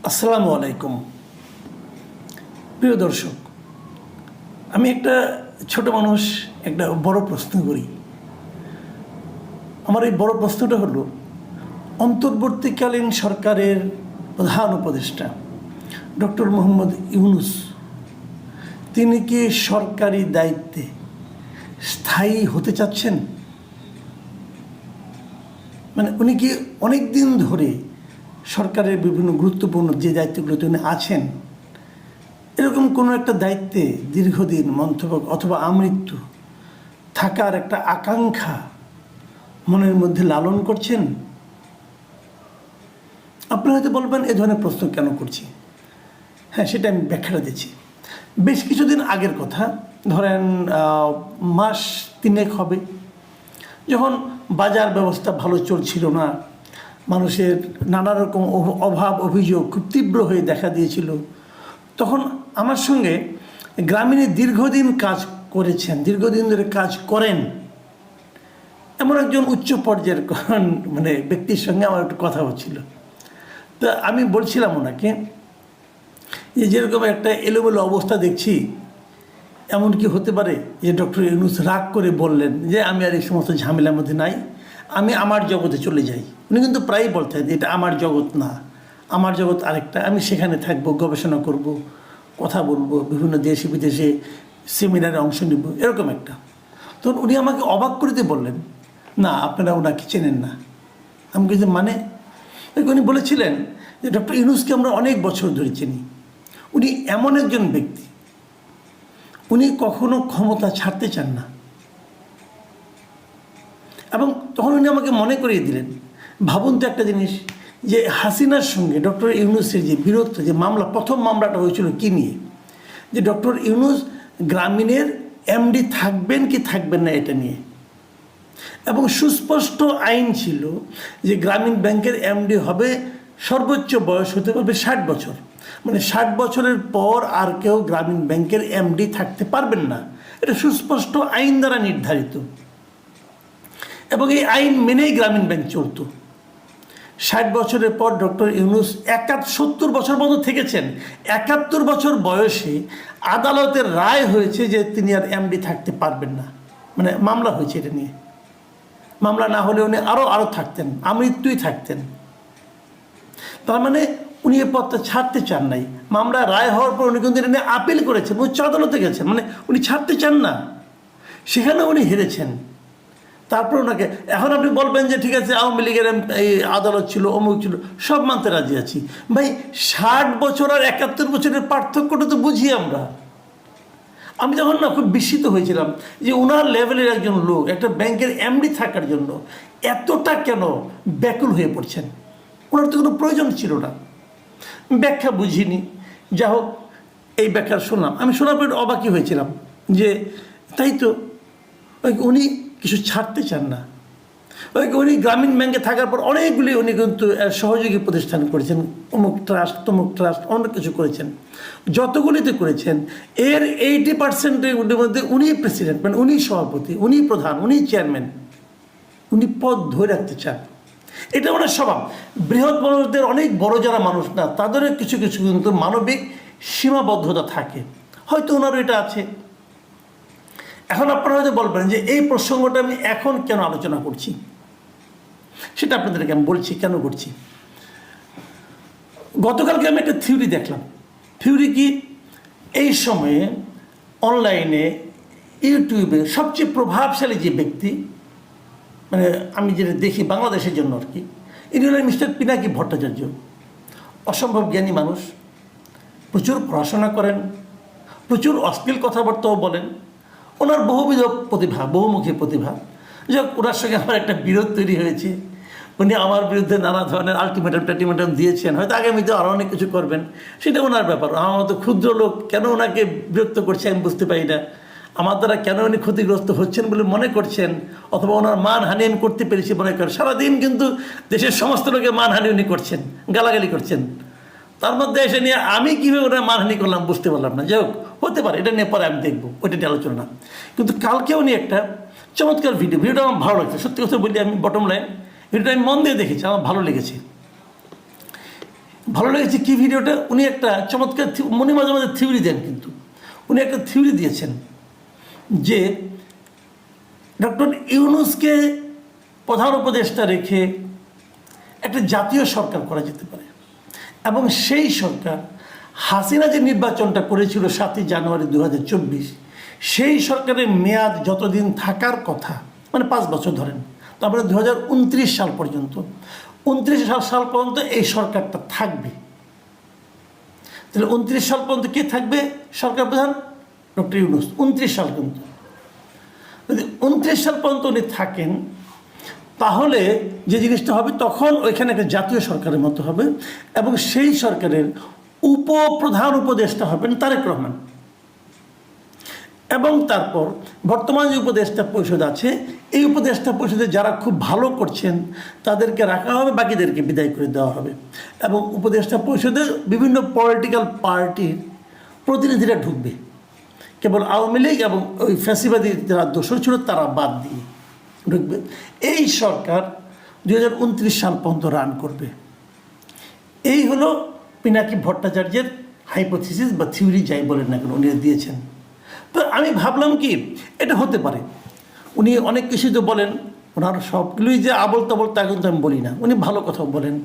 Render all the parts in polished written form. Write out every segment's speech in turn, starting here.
আসসালামু আলাইকুম। প্রিয় দর্শক, আমি একটা ছোট মানুষ, একটা বড় প্রশ্ন করি। আমার এই বড় প্রশ্নটা হলো, অন্তর্বর্তীকালীন সরকারের প্রধান উপদেষ্টা ডক্টর মোহাম্মদ ইউনূস, তিনি কি সরকারি দায়িত্বে স্থায়ী হতে চাচ্ছেন? মানে উনি কি অনেক দিন ধরে সরকারের বিভিন্ন গুরুত্বপূর্ণ যে দায়িত্বগুলোতে উনি আছেন, এরকম কোনো একটা দায়িত্বে দীর্ঘদিন মন্তব্য অথবা আমৃত্যু থাকার একটা আকাঙ্ক্ষা মনের মধ্যে লালন করছেন? আপনারা হয়তো বলবেন, এ ধরনের প্রশ্ন কেন করছি? হ্যাঁ, সেটা আমি ব্যাখ্যাটা দিচ্ছি। বেশ কিছুদিন আগের কথা, ধরেন মাস 3 হবে, যখন বাজার ব্যবস্থা ভালো চলছিল না, মানুষের নানা রকম অভাব অভিযোগ খুব তীব্র হয়ে দেখা দিয়েছিল, তখন আমার সঙ্গে গ্রামীণে দীর্ঘদিন কাজ করেছেন, দীর্ঘদিন ধরে কাজ করেন এমন একজন উচ্চ পর্যায়ের ব্যক্তির সঙ্গে আমার একটু কথা হচ্ছিল। তো আমি বলছিলাম ওনাকে যে, যেরকম একটা এলোমেলো অবস্থা দেখছি, এমন কি হতে পারে যে ডক্টর ইউনূস রাগ করে বললেন যে আমি আর এই সমস্ত ঝামেলার মধ্যে নাই, আমি আমার জগতে চলে যাই। উনি কিন্তু প্রায়ই বলতেন যে এটা আমার জগৎ না, আমার জগৎ আরেকটা, আমি সেখানে থাকবো, গবেষণা করব, কথা বলবো, বিভিন্ন দেশে বিদেশে সেমিনারে অংশ নিব, এরকম একটা। তখন উনি আমাকে অবাক করে দিয়ে বললেন, না আপনারা ওনাকে চেনেন না। আমি কিছু মানে, উনি বলেছিলেন যে ডক্টর ইউনূসকে আমরা অনেক বছর ধরে চিনি, উনি এমন একজন ব্যক্তি, উনি কখনো ক্ষমতা ছাড়তে চান না। এবং তখন উনি আমাকে মনে করিয়ে দিলেন, ভাবুন তো একটা জিনিস, যে হাসিনার সঙ্গে ডক্টর ইউনূসের যে বীরত্ব, যে মামলা, প্রথম মামলাটা হয়েছিল কী নিয়ে, যে ডক্টর ইউনূস গ্রামীণের এমডি থাকবেন কি থাকবেন না এটা নিয়ে। এবং সুস্পষ্ট আইন ছিল যে গ্রামীণ ব্যাংকের এমডি হবে, সর্বোচ্চ বয়স হতে পারবে 60 বছর, মানে 60 বছরের পর আর কেউ গ্রামীণ ব্যাংকের এমডি থাকতে পারবেন না। এটা সুস্পষ্ট আইন দ্বারা নির্ধারিত, এবং এই আইন মেনেই গ্রামীণ ব্যাংক চলত। 60 বছরের পর ডক্টর ইউনূস 70 বছর পর্যন্ত থেকেছেন। 71 বছর বয়সে আদালতের রায় হয়েছে যে তিনি আর এমডি থাকতে পারবেন না, মানে মামলা হয়েছে এটা নিয়ে। মামলা না হলে উনি আরও থাকতেন, আমৃত্যুই থাকতেন। তার মানে উনি এ পদটা ছাড়তে চান নাই। মামলা রায় হওয়ার পর উনি কিন্তু এটা নিয়ে আপিল করেছেন, উচ্চ আদালতে গেছেন, মানে উনি ছাড়তে চান না, সেখানে উনি হেরেছেন। তারপর ওনাকে, এখন আপনি বলবেন যে ঠিক আছে আওয়ামী লীগের এই আদালত ছিল, অমুক ছিল, সব মানতে রাজি আছি। ভাই 60 বছর আর 71 বছরের পার্থক্যটা তো বুঝি আমরা। আমি যখন না খুব বিস্মিত হয়েছিলাম যে ওনার লেভেলের একজন লোক একটা ব্যাংকের এমডি থাকার জন্য এতটা কেন ব্যাকুল হয়ে পড়ছেন। ওনার তো কোনো প্রয়োজন ছিল না। ব্যাখ্যা বুঝিনি, যা হোক এই ব্যাখ্যা শুনলাম। আমি শোনার পর অবাকই হয়েছিলাম যে তাই তো, উনি কিছু ছাড়তে চান না। উনি গ্রামীণ ব্যাংকে থাকার পর অনেকগুলি উনি কিন্তু সহযোগী প্রতিষ্ঠান করেছেন, অমুক ট্রাস্ট তমুক ট্রাস্ট, অনেক কিছু করেছেন। যতগুলিতে করেছেন এর 80%-এর মধ্যে উনি প্রেসিডেন্ট, মানে উনি সভাপতি, উনি প্রধান, উনি চেয়ারম্যান, উনি পদ ধরে রাখতে চান। এটা ওনার স্বভাব। বৃহৎ মানুষদের, অনেক বড় যারা মানুষ না, তাদেরও কিছু কিছু কিন্তু মানবিক সীমাবদ্ধতা থাকে, হয়তো ওনারও এটা আছে। এখন আপনারা হয়তো বলবেন যে এই প্রসঙ্গটা আমি এখন কেন আলোচনা করছি, সেটা আপনাদেরকে আমি বলছি কেন করছি। গতকালকে আমি একটা থিওরি দেখলাম। থিওরি কি, এই সময়ে অনলাইনে ইউটিউবে সবচেয়ে প্রভাবশালী যে ব্যক্তি, মানে আমি যেটা দেখি বাংলাদেশের জন্য আর কি, ইনি হলেন মিস্টার পিনাকি ভট্টাচার্য। অসম্ভব জ্ঞানী মানুষ, প্রচুর পড়াশোনা করেন, প্রচুর অশ্লীল কথাবার্তাও বলেন। ওনার বহুবিধ প্রতিভা, বহুমুখী প্রতিভা। যাক, ওনার সঙ্গে আমার একটা বিরোধ তৈরি হয়েছে। উনি আমার বিরুদ্ধে নানা ধরনের আলটিমেটাম দিয়েছেন, হয়তো আগামীতে আরও অনেক কিছু করবেন, সেটা ওনার ব্যাপার। আমার মতো ক্ষুদ্র লোক কেন ওনাকে বিরক্ত করছে আমি বুঝতে পারি না। আমার দ্বারা কেন উনি ক্ষতিগ্রস্ত হচ্ছেন বলে মনে করছেন, অথবা ওনার মানহানি আমি করতে পেরেছি মনে করেন। সারাদিন কিন্তু দেশের সমস্ত লোকের মানহানি উনি করছেন, গালাগালি করছেন। তার মধ্যে এসে নিয়ে আমি কীভাবে ওনার মানহানি করলাম বুঝতে পারলাম না। যাই হোক, হতে পারে, এটা নিয়ে পরে আমি দেখবো, ওইটা নিয়ে আলোচনা না। কিন্তু কালকে উনি একটা চমৎকার ভিডিওটা আমার ভালো লাগছে। সত্যি কথা বলি, আমি বটম লাইন ভিডিওটা আমি মন দিয়ে দেখেছি, আমার ভালো লেগেছে। ভালো লেগেছে কি ভিডিওটা, উনি একটা চমৎকার উনি মাঝে মাঝে থিওরি দেন, কিন্তু উনি একটা থিওরি দিয়েছেন যে ডক্টর ইউনূসকে প্রধান উপদেষ্টা রেখে একটা জাতীয় সরকার করা যেতে পারে, এবং সেই সরকার হাসিনা যে নির্বাচনটা করেছিল 7ই জানুয়ারি 2024, সেই সরকারের মেয়াদ যতদিন থাকার কথা, মানে 5 বছর ধরেন, তারপরে 2029 সাল পর্যন্ত, 29 সাল পর্যন্ত এই সরকারটা থাকবে। তাহলে 29 সাল পর্যন্ত কে থাকবে সরকার প্রধান? ডক্টর ইউনূস। 29 সাল পর্যন্ত, যদি 29 সাল পর্যন্ত উনি থাকেন, তাহলে যে জিনিসটা হবে, তখন ওইখানে একটা জাতীয় সরকারের মতো হবে, এবং সেই সরকারের উপপ্রধান উপদেষ্টা হবেন তারেক রহমান, এবং তারপর বর্তমান যে উপদেষ্টা পরিষদ আছে, এই উপদেষ্টা পরিষদে যারা খুব ভালো করছেন তাদেরকে রাখা হবে, বাকিদেরকে বিদায় করে দেওয়া হবে, এবং উপদেষ্টা পরিষদে বিভিন্ন পলিটিক্যাল পার্টির প্রতিনিধিরা ঢুকবে, কেবল আওয়ামী লীগ এবং ওই ফ্যাসিবাদী যারা দোষর ছিল তারা বাদ দিয়ে ঢুকবে। এই সরকার 2029 সাল পর্যন্ত রান করবে। এই হলো পিনাকি ভট্টাচার্যের হাইপোথিসিস বা থিওরি, যাই বলেন না কেন, উনি দিয়েছেন। তো আমি ভাবলাম কি এটা হতে পারে। উনি অনেক কিছু তো বলেন, ওনার সবগুলোই যে আবল তাবল তা কিন্তু আমি বলি না, উনি ভালো কথাও বলেন,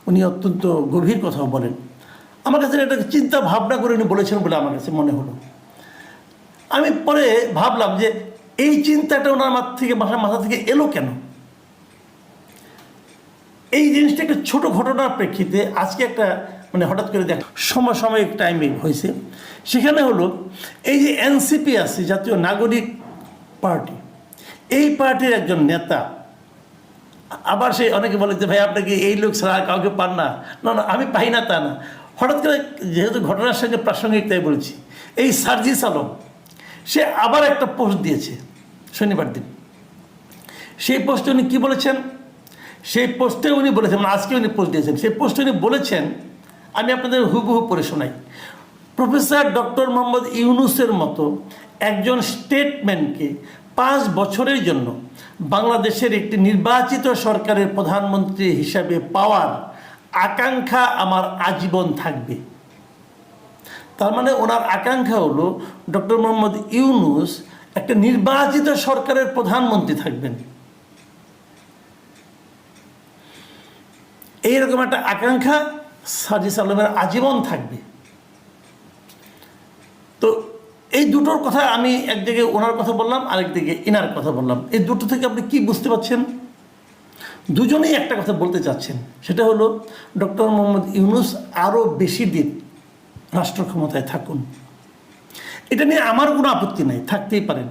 উনি অত্যন্ত গভীর কথাও বলেন। আমার কাছে এটা চিন্তা ভাবনা করে উনি বলেছেন বলে আমার কাছে মনে হলো। আমি পরে ভাবলাম যে এই চিন্তাটা ওনার মাথা থেকে এলো কেন। এই জিনিসটা একটা ছোট ঘটনার প্রেক্ষিতে আজকে একটা মানে হঠাৎ করে দেখ সমসাময়িক টাইমে হয়েছে। সেখানে হলো এই যে এনসিপি আছে, জাতীয় নাগরিক পার্টি, এই পার্টির একজন নেতা, আবার সে অনেকে বলে যে ভাই আপনাকে এই লোক ছাড়া কাউকে পান না, না না আমি পাই না তা না, হঠাৎ করে যেহেতু ঘটনার সঙ্গে প্রাসঙ্গিক তাই বলছি। এই সার্জিস আলম, সে আবার একটা পোস্ট দিয়েছে শনিবার দিন। সেই পোস্টে উনি কী বলেছেন, সেই পোস্টে উনি বলেছেন, মানে আজকে উনি পোস্ট দিয়েছেন, সেই পোস্টে উনি বলেছেন, আমি আপনাদের হুবহু পড়ে শোনাই। প্রফেসর ডক্টর মোহাম্মদ ইউনূসের মতো একজন স্টেটম্যানকে 5 বছরের জন্য বাংলাদেশের একটি নির্বাচিত সরকারের প্রধানমন্ত্রী হিসাবে পাওয়ার আকাঙ্ক্ষা আমার আজীবন থাকবে। তার মানে ওনার আকাঙ্ক্ষা হলো ডক্টর মোহাম্মদ ইউনূস একটা নির্বাচিত সরকারের প্রধানমন্ত্রী থাকবেন, এইরকম একটা আকাঙ্ক্ষা সার্জিস আলমের আজীবন থাকবে। তো এই দুটোর কথা আমি একদিকে ওনার কথা বললাম, আরেকদিকে ইনার কথা বললাম। এই দুটো থেকে আপনি কি বুঝতে পারছেন? দুজনেই একটা কথা বলতে চাচ্ছেন, সেটা হলো ডক্টর মোহাম্মদ ইউনূস আরও বেশি দিন রাষ্ট্র ক্ষমতায় থাকুন। এটা নিয়ে আমার কোনো আপত্তি নাই, থাকতেই পারেন।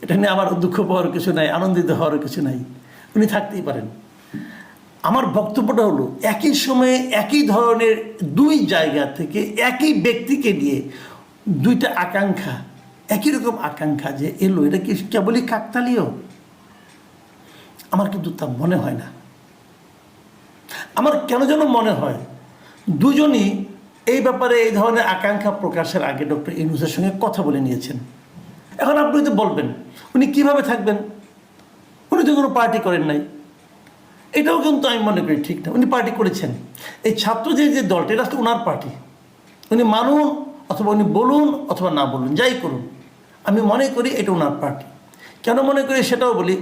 এটা নিয়ে আমার দুঃখ পাওয়ার কিছু নাই, আনন্দিত হওয়ার কিছু নাই, উনি থাকতেই পারেন। আমার বক্তব্যটা হলো একই সময়ে একই ধরনের দুই জায়গা থেকে একই ব্যক্তিকে নিয়ে দুইটা আকাঙ্ক্ষা, একই রকম আকাঙ্ক্ষা যে এলো, এটা কি কেবলই কাকতালীয়? আমার কিন্তু তা মনে হয় না। আমার কেন যেন মনে হয় দুজনই এই ব্যাপারে এই ধরনের আকাঙ্ক্ষা প্রকাশের আগে ডক্টর ইউনূসের সঙ্গে কথা বলে নিয়েছেন। এখন আপনি তো বলবেন উনি কিভাবে থাকবেন, উনি তো কোনো পার্টি করেন নাই। এটাও কিন্তু আমি মনে করি ঠিক না, উনি পার্টি করেছেন। এই ছাত্রদের যে দলটা, এটা তো ওনার পার্টি। উনি মানুন অথবা উনি বলুন অথবা না বলুন, যাই করুন, আমি মনে করি এটা ওনার পার্টি। কেন মনে করি সেটাও বলি,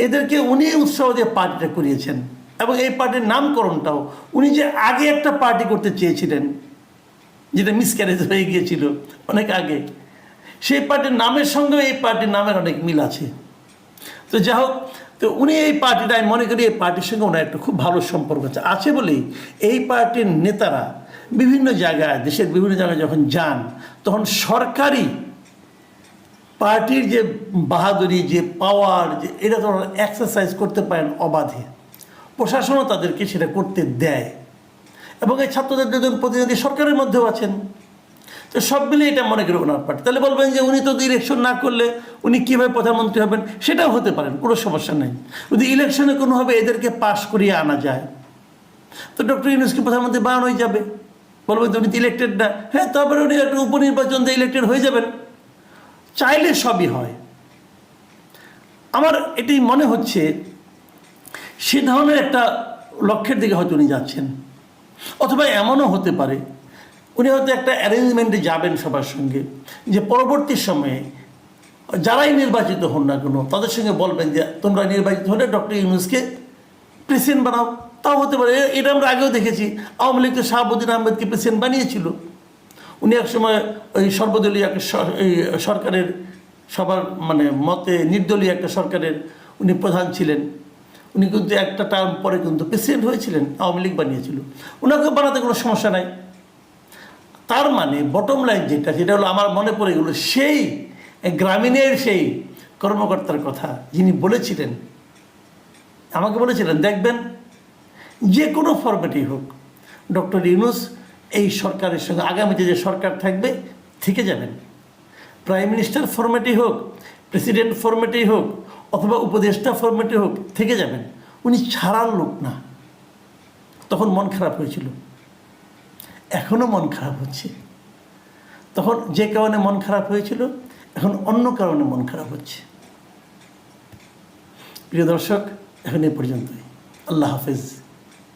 এদেরকে উনি উৎসাহ দিয়ে পার্টিটা করিয়েছেন, এবং এই পার্টির নামকরণটাও উনি যে আগে একটা পার্টি করতে চেয়েছিলেন, যেটা মিসক্যারেজ হয়ে গিয়েছিল অনেক আগে, সেই পার্টির নামের সঙ্গে এই পার্টির নামের অনেক মিল আছে। তো যাই হোক, তো উনি এই পার্টিটা, আমি মনে করি এই পার্টির সঙ্গে ওনার একটা খুব ভালো সম্পর্ক আছে বলেই এই পার্টির নেতারা বিভিন্ন জায়গায়, দেশের বিভিন্ন জায়গায় যখন যান, তখন সরকারি পার্টির যে বাহাদুরি, যে পাওয়ার, যে এটা তো এক্সারসাইজ করতে পারেন অবাধে। প্রশাসনও তাদেরকে সেটা করতে দেয়, এবং এই ছাত্রদের দুজন প্রতিনিধি সরকারের মধ্যেও আছেন। তো সব মিলে এটা মনে করি ওনার পার্টি। তাহলে বলবেন যে উনি তো ইলেকশন না করলে উনি কীভাবে প্রধানমন্ত্রী হবেন, সেটাও হতে পারেন, কোনো সমস্যা নেই। যদি ইলেকশনে কোনোভাবে এদেরকে পাশ করিয়ে আনা যায়, তো ডক্টর ইউনূসকে প্রধানমন্ত্রী বানানো হয়ে যাবে। বলবেন তো উনি তো ইলেক্টেড না, হ্যাঁ, তারপরে উনি একটা উপনির্বাচন দিয়ে ইলেক্টেড হয়ে যাবেন। চাইলে সবই হয়। আমার এটাই মনে হচ্ছে সে ধরনের একটা লক্ষ্যের দিকে হয়তো উনি যাচ্ছেন। অথবা এমনও হতে পারে উনি হয়তো একটা অ্যারেঞ্জমেন্টে যাবেন সবার সঙ্গে, যে পরবর্তী সময়ে যারাই নির্বাচিত হন না কেন তাদের সঙ্গে বলবেন যে তোমরা নির্বাচিত হলে ডক্টর ইউনূসকে প্রেসিডেন্ট বানাও। তাও হতে পারে, এটা আমরা আগেও দেখেছি। আওয়ামী লীগ তো শাহাবুদ্দিন আহমেদকে প্রেসিডেন্ট বানিয়েছিল। উনি একসময় ওই সর্বদলীয় একটা এই সরকারের সবার মানে মতে নির্দলীয় একটা সরকারের উনি প্রধান ছিলেন। উনি কিন্তু একটা টার্ম পরে কিন্তু প্রেসিডেন্ট হয়েছিলেন, আওয়ামী লীগ বানিয়েছিল। ওনাকে বানাতে কোনো সমস্যা নাই। তার মানে বটম লাইন যেটা হলো আমার মনে পড়ে গেল সেই গ্রামীণের সেই কর্মকর্তার কথা, যিনি বলেছিলেন, আমাকে বলেছিলেন দেখবেন যে কোনো ফরম্যাটেই হোক ডক্টর ইউনূস এই সরকারের সঙ্গে আগামীতে যে সরকার থাকবে থেকে যাবেন। প্রাইম মিনিস্টার ফরম্যাটেই হোক, প্রেসিডেন্ট ফরম্যাটেই হোক, অথবা উপদেষ্টা ফরম্যাটে হোক থেকে যাবেন। উনি ছাড়ার লোক না। তখন মন খারাপ হয়েছিল, এখনও মন খারাপ হচ্ছে। তখন যে কারণে মন খারাপ হয়েছিল, এখন অন্য কারণে মন খারাপ হচ্ছে। প্রিয় দর্শক, এখন এই পর্যন্তই। আল্লাহ হাফেজ।